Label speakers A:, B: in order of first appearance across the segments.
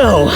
A: So,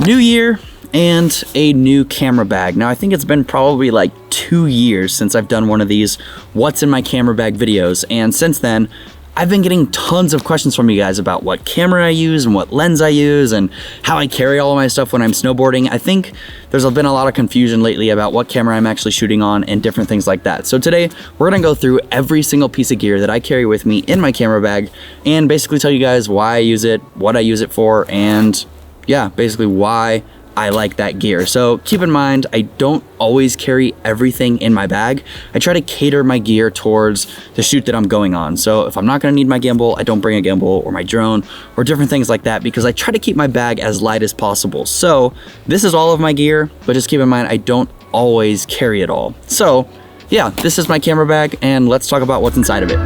A: new year and a new camera bag. Now I think it's been probably like 2 years since I've done one of these what's in my camera bag videos, and since then I've been getting tons of questions from you guys about what camera I use and what lens I use and how I carry all of my stuff when I'm snowboarding. I think there's been a lot of confusion lately about what camera I'm actually shooting on and different things like that. So today we're gonna go through every single piece of gear that I carry with me in my camera bag and basically tell you guys why I use it, what I use it for, and yeah, basically why I like that gear. So keep in mind, I don't always carry everything in my bag. I try to cater my gear towards the shoot that I'm going on. So if I'm not gonna need my gimbal, I don't bring a gimbal or my drone or different things like that because I try to keep my bag as light as possible. So this is all of my gear, but just keep in mind, I don't always carry it all. So yeah, this is my camera bag and let's talk about what's inside of it.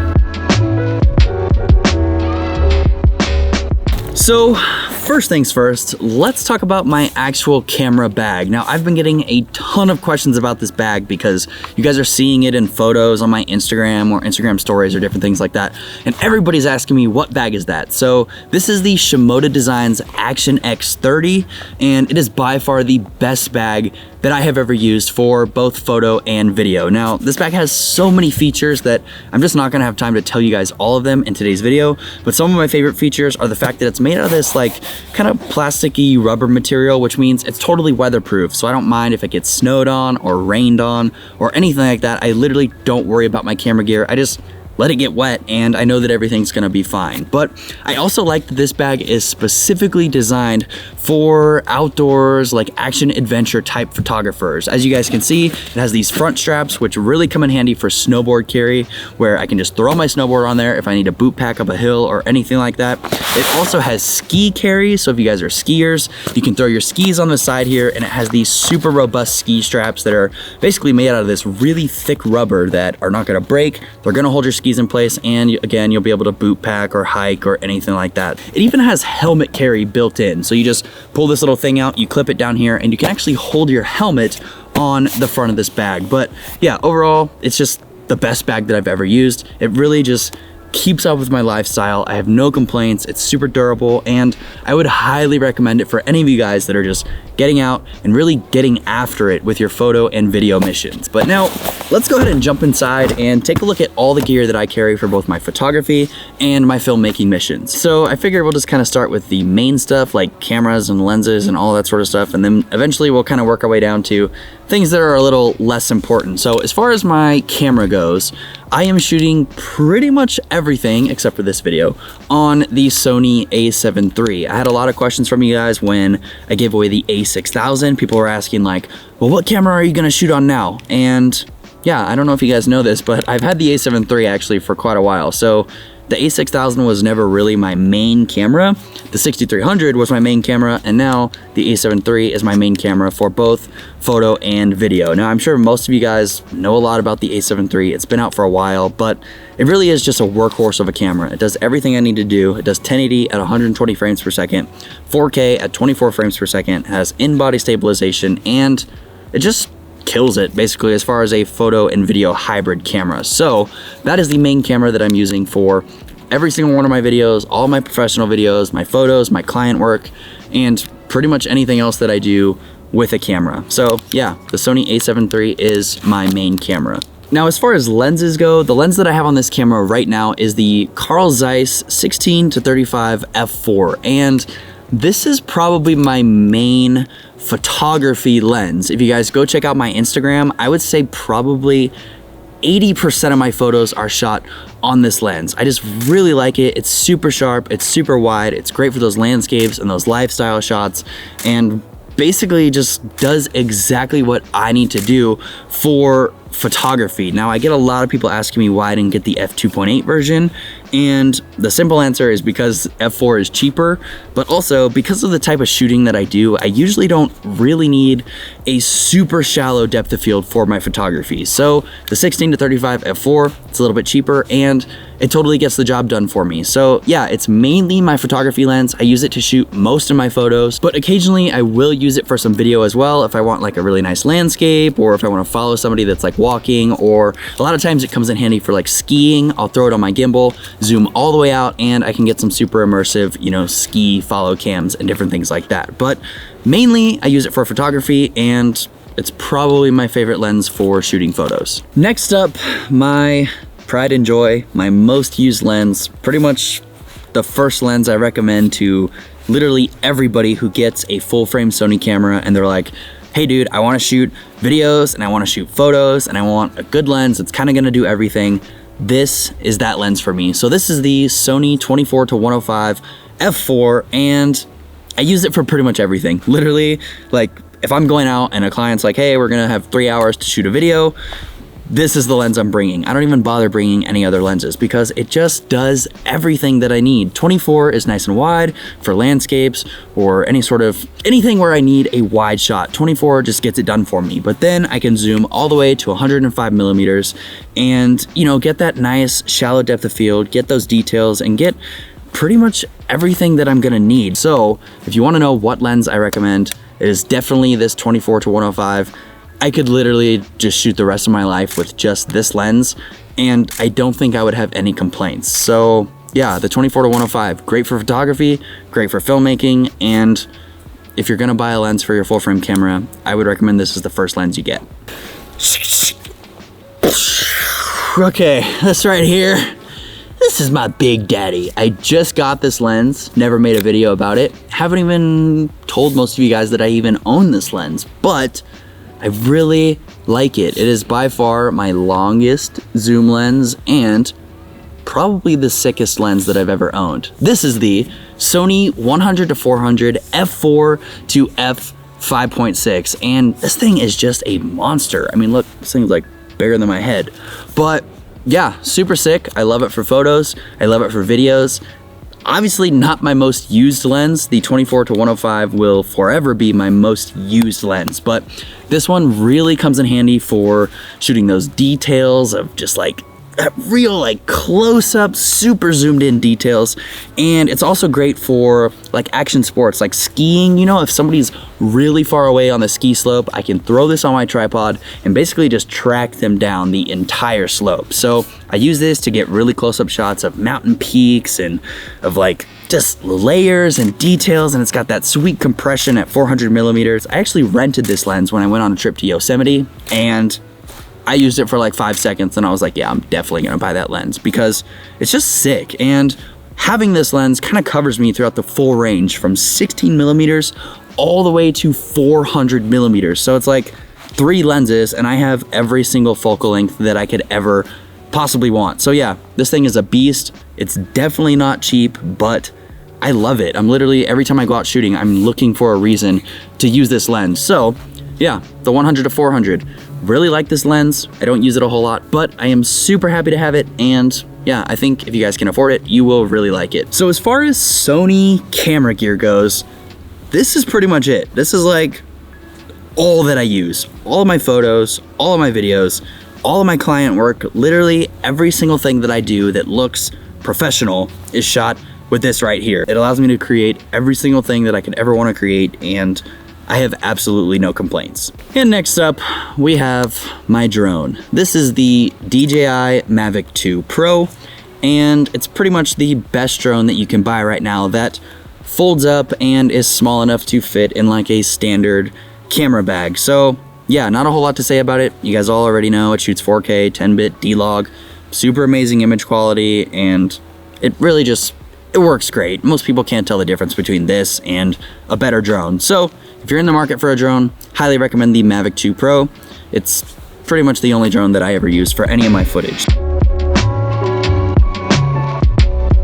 A: So first things first, let's talk about my actual camera bag. Now, I've been getting a ton of questions about this bag because you guys are seeing it in photos on my Instagram or Instagram stories or different things like that. And everybody's asking me, what bag is that? So this is the SHIMODA Designs Action X30, and it is by far the best bag that I have ever used for both photo and video. Now, this bag has so many features that I'm just not gonna have time to tell you guys all of them in today's video, but some of my favorite features are the fact that it's made out of this like kind of plasticky rubber material, which means it's totally weatherproof. So I don't mind if it gets snowed on or rained on or anything like that. I literally don't worry about my camera gear. I just let it get wet and I know that everything's gonna be fine. But I also like that this bag is specifically designed for outdoors, like action adventure type photographers. As you guys can see, it has these front straps, which really come in handy for snowboard carry, where I can just throw my snowboard on there if I need a boot pack up a hill or anything like that. It also has ski carry, so if you guys are skiers, you can throw your skis on the side here, and it has these super robust ski straps that are basically made out of this really thick rubber that are not gonna break. They're gonna hold your skis in place, and again, you'll be able to boot pack or hike or anything like that. It even has helmet carry built in, so you just pull this little thing out, you clip it down here, and you can actually hold your helmet on the front of this bag. But yeah, overall, it's just the best bag that I've ever used. It really just keeps up with my lifestyle. I have no complaints. It's super durable, and I would highly recommend it for any of you guys that are just getting out and really getting after it with your photo and video missions. But now let's go ahead and jump inside and take a look at all the gear that I carry for both my photography and my filmmaking missions. So I figured we'll just kind of start with the main stuff like cameras and lenses and all that sort of stuff, and then eventually we'll kind of work our way down to things that are a little less important. So as far as my camera goes, I am shooting pretty much everything except for this video on the Sony a7 III. I had a lot of questions from you guys when I gave away the a6000. People were asking like, well, what camera are you gonna shoot on now? And yeah, I don't know if you guys know this, but I've had the a7 III actually for quite a while. So the a6000 was never really my main camera. The 6300 was my main camera, and now the a7 III is my main camera for both photo and video. Now, I'm sure most of you guys know a lot about the a7 III. It's been out for a while, but it really is just a workhorse of a camera. It does everything I need to do. It does 1080 at 120 frames per second, 4K at 24 frames per second, has in-body stabilization, and it just kills it basically as far as a photo and video hybrid camera. So that is the main camera that I'm using for every single one of my videos, all my professional videos, my photos, my client work, and pretty much anything else that I do with a camera. So yeah, the Sony a7 III is my main camera. Now, as far as lenses go, the lens that I have on this camera right now is the ZEISS 16-35 f4, and this is probably my main photography lens. If you guys go check out my Instagram, I would say probably 80% of my photos are shot on this lens. I just really like it. It's super sharp, it's super wide, it's great for those landscapes and those lifestyle shots, and basically just does exactly what I need to do for photography. Now, I get a lot of people asking me why I didn't get the f2.8 version, and the simple answer is because f4 is cheaper, but also because of the type of shooting that I do, I usually don't really need a super shallow depth of field for my photography. So the 16-35 f4, it's a little bit cheaper, and it totally gets the job done for me. So yeah, it's mainly my photography lens. I use it to shoot most of my photos, but occasionally I will use it for some video as well if I want like a really nice landscape, or if I want to follow somebody that's like walking, or a lot of times it comes in handy for like skiing. I'll throw it on my gimbal, zoom all the way out, and I can get some super immersive, you know, ski follow cams and different things like that. But mainly I use it for photography, and it's probably my favorite lens for shooting photos. Next up, my pride and joy, my most used lens, pretty much the first lens I recommend to literally everybody who gets a full frame Sony camera and they're like, hey dude, I wanna shoot videos and I wanna shoot photos and I want a good lens that's kinda gonna do everything. This is that lens for me. So this is the Sony 24-105 f4, and I use it for pretty much everything. Literally, like if I'm going out and a client's like, hey, we're gonna have 3 hours to shoot a video, this is the lens I'm bringing. I don't even bother bringing any other lenses because it just does everything that I need. 24 is nice and wide for landscapes or anything where I need a wide shot. 24 just gets it done for me. But then I can zoom all the way to 105 millimeters and, you know, get that nice shallow depth of field, get those details, and get pretty much everything that I'm gonna need. So if you wanna know what lens I recommend, it is definitely this 24-105. I could literally just shoot the rest of my life with just this lens, and I don't think I would have any complaints. So yeah, the 24-105, great for photography, great for filmmaking, and if you're gonna buy a lens for your full frame camera, I would recommend this as the first lens you get. Okay, this right here, this is my big daddy. I just got this lens, never made a video about it, haven't even told most of you guys that I even own this lens, but I really like it. It is by far my longest zoom lens and probably the sickest lens that I've ever owned. This is the Sony 100-400 f4 to f5.6, and this thing is just a monster. I mean, look, this thing's like bigger than my head. But yeah, super sick. I love it for photos. I love it for videos. Obviously not my most used lens. The 24-105 will forever be my most used lens, but this one really comes in handy for shooting those details of just like that real like close-up, super zoomed in details. And it's also great for like action sports, like skiing. You know, if somebody's really far away on the ski slope, I can throw this on my tripod and basically just track them down the entire slope. So I use this to get really close-up shots of mountain peaks and of like just layers and details, and it's got that sweet compression at 400 millimeters. I actually rented this lens when I went on a trip to Yosemite, and I used it for like 5 seconds and I was like, yeah, I'm definitely gonna buy that lens because it's just sick. And having this lens kind of covers me throughout the full range from 16 millimeters all the way to 400 millimeters. So it's like 3 lenses and I have every single focal length that I could ever possibly want. So yeah, this thing is a beast. It's definitely not cheap, but I love it. I'm literally, every time I go out shooting, I'm looking for a reason to use this lens. So yeah, the 100-400. Really like this lens. I don't use it a whole lot, but I am super happy to have it. And yeah, I think if you guys can afford it, you will really like it. So as far as Sony camera gear goes, this is pretty much it. This is like all that I use. All of my photos, all of my videos, all of my client work, literally every single thing that I do that looks professional is shot with this right here. It allows me to create every single thing that I could ever want to create, and I have absolutely no complaints. And next up, we have my drone. This is the DJI Mavic 2 Pro, and it's pretty much the best drone that you can buy right now that folds up and is small enough to fit in like a standard camera bag. So yeah, not a whole lot to say about it. You guys all already know it shoots 4K, 10-bit D-Log, super amazing image quality, and it really just, it works great. Most people can't tell the difference between this and a better drone. So if you're in the market for a drone, highly recommend the Mavic 2 Pro. It's pretty much the only drone that I ever use for any of my footage.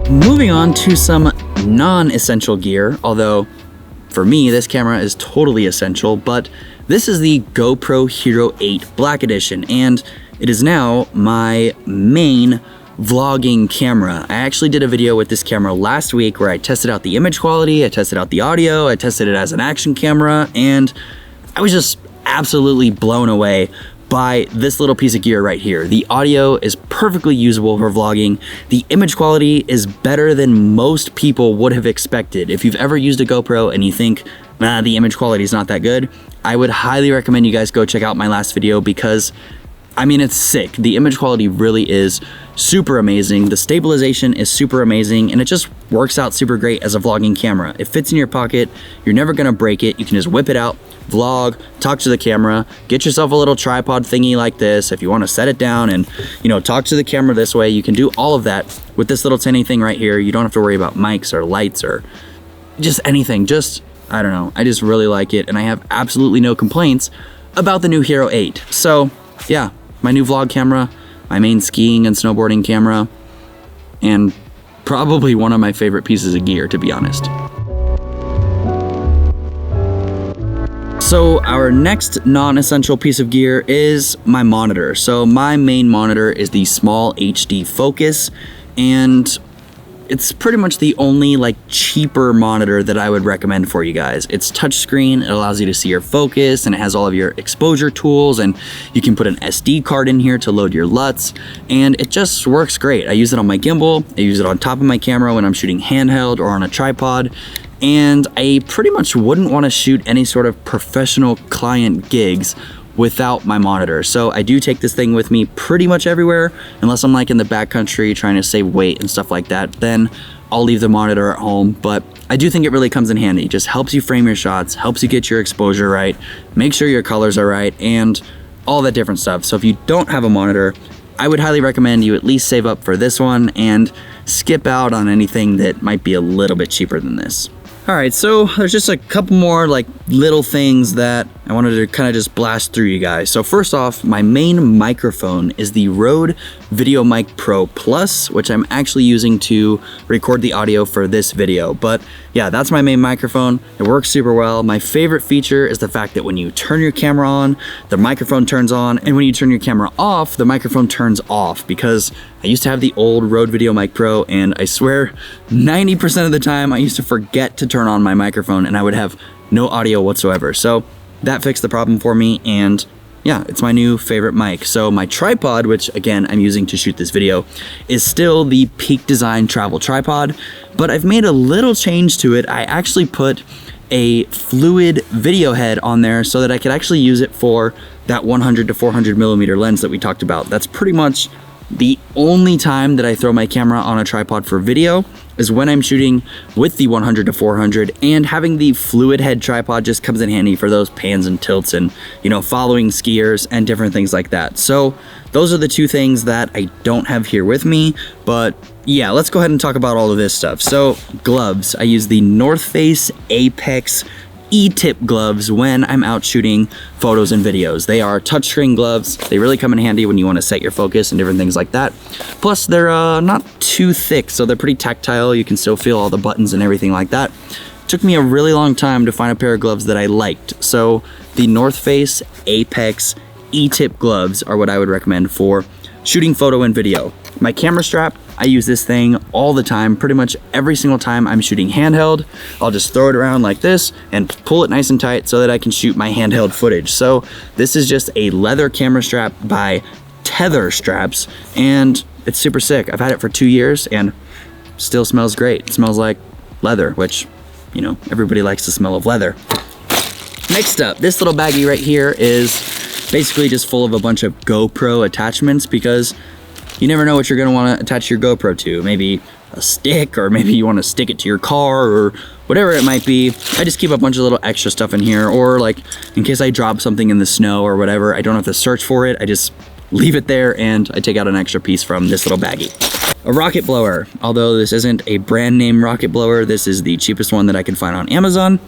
A: Moving on to some non-essential gear, although for me, this camera is totally essential, but this is the GoPro Hero 8 Black Edition, and it is now my main vlogging camera. I actually did a video with this camera last week where I tested out the image quality, I tested out the audio, I tested it as an action camera, and I was just absolutely blown away by this little piece of gear right here. The audio is perfectly usable for vlogging. The image quality is better than most people would have expected. If you've ever used a GoPro and you think, nah, the image quality is not that good, I would highly recommend you guys go check out my last video because I mean, it's sick. The image quality really is super amazing. The stabilization is super amazing, and it just works out super great as a vlogging camera. It fits in your pocket. You're never gonna break it. You can just whip it out, vlog, talk to the camera, get yourself a little tripod thingy like this. If you wanna set it down and, you know, talk to the camera this way, you can do all of that with this little tiny thing right here. You don't have to worry about mics or lights or just anything. Just, I don't know. I just really like it, and I have absolutely no complaints about the new Hero 8. So, yeah. My new vlog camera, my main skiing and snowboarding camera, and probably one of my favorite pieces of gear, to be honest. So our next non-essential piece of gear is my monitor. So my main monitor is the SMALLHD Focus, and it's pretty much the only like cheaper monitor that I would recommend for you guys. It's touchscreen, it allows you to see your focus, and it has all of your exposure tools, and you can put an SD card in here to load your LUTs, and it just works great. I use it on my gimbal, I use it on top of my camera when I'm shooting handheld or on a tripod, and I pretty much wouldn't want to shoot any sort of professional client gigs without my monitor. So I do take this thing with me pretty much everywhere, unless I'm like in the backcountry trying to save weight and stuff like that. Then I'll leave the monitor at home, but I do think it really comes in handy. It just helps you frame your shots, helps you get your exposure right, make sure your colors are right, and all that different stuff. So if you don't have a monitor, I would highly recommend you at least save up for this one and skip out on anything that might be a little bit cheaper than this. All right, so there's just a couple more like little things that I wanted to kind of just blast through you guys. So first off, my main microphone is the RØDE VIDEOMIC Pro Plus, which I'm actually using to record the audio for this video. But yeah, that's my main microphone. It works super well. My favorite feature is the fact that when you turn your camera on, the microphone turns on, and when you turn your camera off, the microphone turns off, because I used to have the old RØDE VIDEOMIC Pro, and I swear 90% of the time I used to forget to turn on my microphone and I would have no audio whatsoever. So that fixed the problem for me, and yeah, it's my new favorite mic. So my tripod, which again I'm using to shoot this video, is still the Peak Design travel tripod, but I've made a little change to it. I actually put a fluid video head on there so that I could actually use it for that 100 to 400 millimeter lens that we talked about. That's pretty much the only time that I throw my camera on a tripod for video is when I'm shooting with the 100 to 400, and having the fluid head tripod just comes in handy for those pans and tilts and, you know, following skiers and different things like that. So those are the two things that I don't have here with me, but yeah, let's go ahead and talk about all of this stuff. So gloves, I use the North Face Apex E-tip gloves when I'm out shooting photos and videos. They are touchscreen gloves. They really come in handy when you want to set your focus and different things like that. Plus they're not too thick, so they're pretty tactile. You can still feel all the buttons and everything like that. It took me a really long time to find a pair of gloves that I liked. So the North Face Apex E-tip gloves are what I would recommend for shooting photo and video. My camera strap, I use this thing all the time. Pretty much every single time I'm shooting handheld, I'll just throw it around like this and pull it nice and tight so that I can shoot my handheld footage. So this is just a leather camera strap by TETHER straps, and it's super sick. I've had it for 2 years and still smells great. It smells like leather, which, you know, everybody likes the smell of leather. Next up, this little baggie right here is basically just full of a bunch of GoPro attachments, because you never know what you're gonna wanna attach your GoPro to. Maybe a stick, or maybe you wanna stick it to your car, or whatever it might be. I just keep a bunch of little extra stuff in here, or like in case I drop something in the snow or whatever, I don't have to search for it. I just leave it there and I take out an extra piece from this little baggie. A rocket blower. Although this isn't a brand name rocket blower, this is the cheapest one that I can find on Amazon.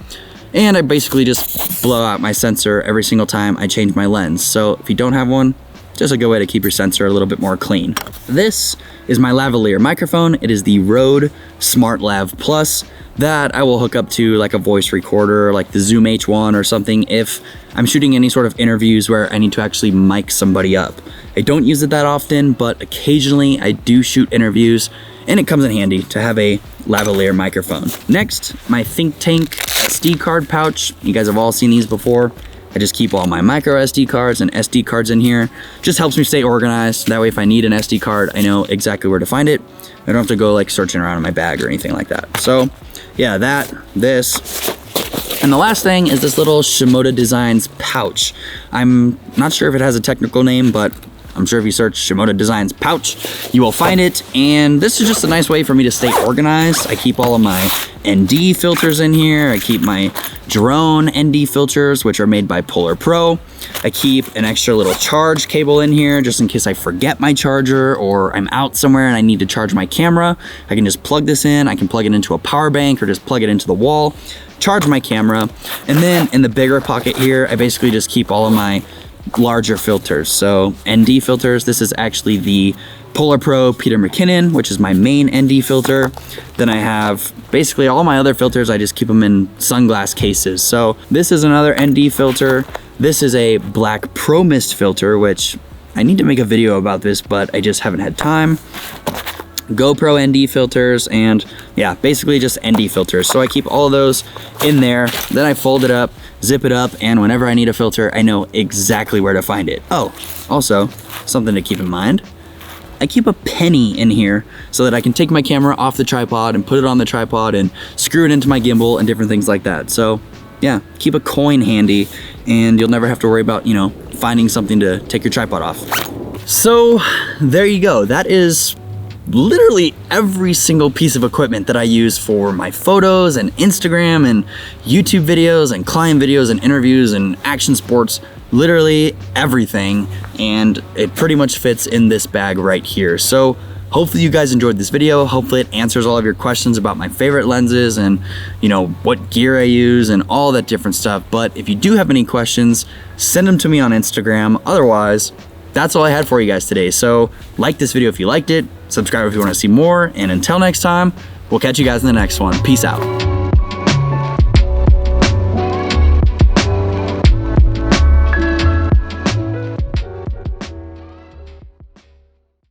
A: And I basically just blow out my sensor every single time I change my lens. So if you don't have one, just a good way to keep your sensor a little bit more clean. This is my lavalier microphone. It is the RØDE SmartLav Plus that I will hook up to like a voice recorder, like the Zoom H1 or something, if I'm shooting any sort of interviews where I need to actually mic somebody up. I don't use it that often, but occasionally I do shoot interviews, and it comes in handy to have a lavalier microphone. Next, my THINKTANK SD card pouch. You guys have all seen these before. I just keep all my micro SD cards and SD cards in here. Just helps me stay organized. That way if I need an SD card, I know exactly where to find it. I don't have to go like searching around in my bag or anything like that. So yeah, this. And the last thing is this little SHIMODA Designs pouch. I'm not sure if it has a technical name, but I'm sure if you search Shimoda Designs pouch, you will find it. And this is just a nice way for me to stay organized. I keep all of my ND filters in here. I keep my drone ND filters, which are made by Polar Pro. I keep an extra little charge cable in here just in case I forget my charger or I'm out somewhere and I need to charge my camera. I can just plug this in. I can plug it into a power bank or just plug it into the wall, charge my camera. And then in the bigger pocket here, I basically just keep all of my larger filters. So ND filters, this is actually the Polar Pro Peter McKinnon, which is my main ND filter. Then I have basically all my other filters, I just keep them in sunglass cases. So this is another ND filter. This is a black Pro Mist filter, which I need to make a video about this, but I just haven't had time. GoPro ND filters, and yeah, basically just ND filters. So I keep all of those in there, then I fold it up, zip it up, and whenever I need a filter, I know exactly where to find it. Oh, also, something to keep in mind, I keep a penny in here so that I can take my camera off the tripod and put it on the tripod and screw it into my gimbal and different things like that. So yeah, keep a coin handy and you'll never have to worry about, you know, finding something to take your tripod off. So there you go. That is literally every single piece of equipment that I use for my photos and Instagram and YouTube videos and client videos and interviews and action sports, literally everything. And it pretty much fits in this bag right here. So hopefully you guys enjoyed this video. Hopefully it answers all of your questions about my favorite lenses and, you know, what gear I use and all that different stuff. But if you do have any questions, send them to me on Instagram. Otherwise, that's all I had for you guys today. So like this video if you liked it, subscribe if you want to see more, and until next time, we'll catch you guys in the next one. Peace out.